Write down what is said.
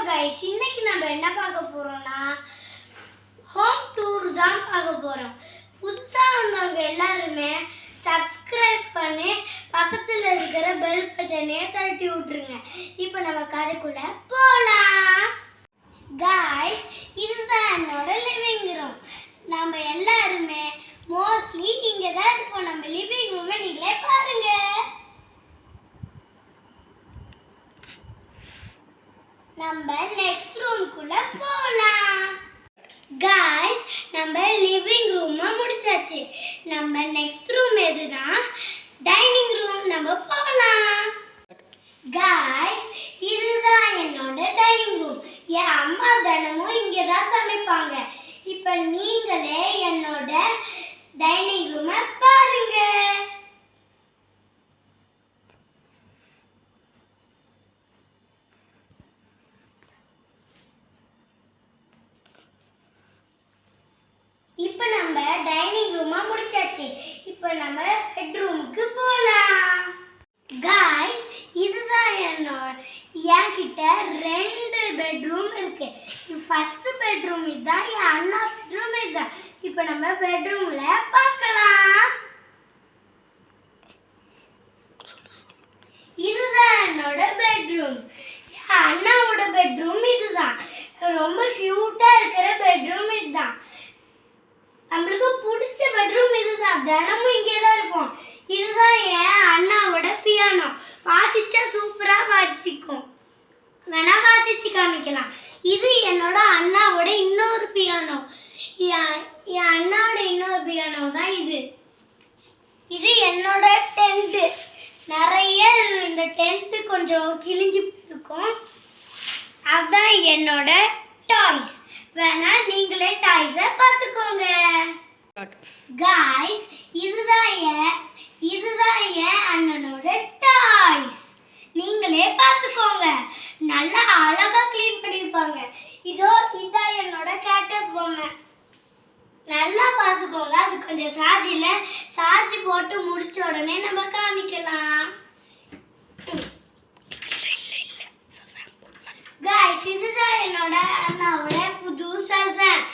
Guys, இன்னைக்கு நம்ம என்ன பார்க்க போறோம்னா ஹோம் டூர் தான் பார்க்க போறோம். புதுசா வந்தவங்க எல்லாருமே சப்ஸ்கிரைப் பண்ணி பக்கத்துல இருக்கிற பெல் பட்டனை தட்டி விட்டுருங்க. இப்போ நம்ம கதைக்குள்ள போலாம். கைஸ், இதுதான் என்னோட லிவிங் ரூம். நம்ம எல்லாருமே மோஸ்ட்லி இங்கே தான் இருப்போம். நம்ம லிவிங் ரூமை நீங்களே பாருங்க. நம்ம நெக்ஸ்ட் ரூம்குள்ள போலாம். गाइस, நம்ம லிவிங் ரூம் முடிச்சாச்சு. நம்ம நெக்ஸ்ட் ரூம் எதுனா டைனிங் ரூம். நம்ம போலாம். गाइस, இதுதான் என்னோட டைனிங் ரூம். என் அம்மா தினமும் இங்கே தான் சமைப்பாங்க. இப்போ நீங்களே என்னோட டைனிங் ரூமை பாருங்க. இப்போ நம்ம டைனிங் ரூமா முடிச்சாச்சு. இப்போ நம்ம பெட்ரூமுக்கு போலாம். गाइस, இதுதான் என்கிட்ட 2 பெட்ரூம் இருக்கு. ஃபர்ஸ்ட் பெட்ரூம் இதுதான், என் அண்ணா பெட்ரூம் இதுதான். இப்போ நம்ம பெட்ரூம்ல பார்க்கலாம். இதுதான் என்னோட பெட்ரூம். என் அண்ணாவோட பெட்ரூம் இதுதான். ரொம்ப கியூட்டா இருக்கிற பெட்ரூம் இதுதான். நம்மளுக்கு பிடிச்ச பெட்ரூம் இதுதான். தினமும் இங்கே தான் இருப்போம். இதுதான் என் அண்ணாவோட பியானோ. வாசிச்சா சூப்பரா வாசிக்கும். வேணா வாசிச்சு காமிக்கலாம். இது என்னோட அண்ணாவோட இன்னொரு பியானோ. என் அண்ணாவோட இன்னொரு பியானோ தான் இது. இது என்னோட டென்ட். நிறைய இந்த டென்ட் கொஞ்சம் கிழிஞ்சு இருக்கும். அதுதான் என்னோட டாய்ஸ். வேணா நீங்களே டாய்ஸை பார்த்துக்கோங்க. गाइस, இதுதான் என் அண்ணனோட டாய்ஸ். நீங்களே பார்த்துக்கோங்க. நல்லா அழகா க்ளீன் பண்ணிருப்பாங்க. இதான் என்னோட கேக்டஸ் பொம்மை. நல்லா பார்த்துக்கோங்க. அது கொஞ்சம் சார்ஜ் போட்டு முடிச்ச உடனே நம்ம காமிக்கலாம். गाइस, இதுதான் என்னோட அண்ணாவோட புது சசன்.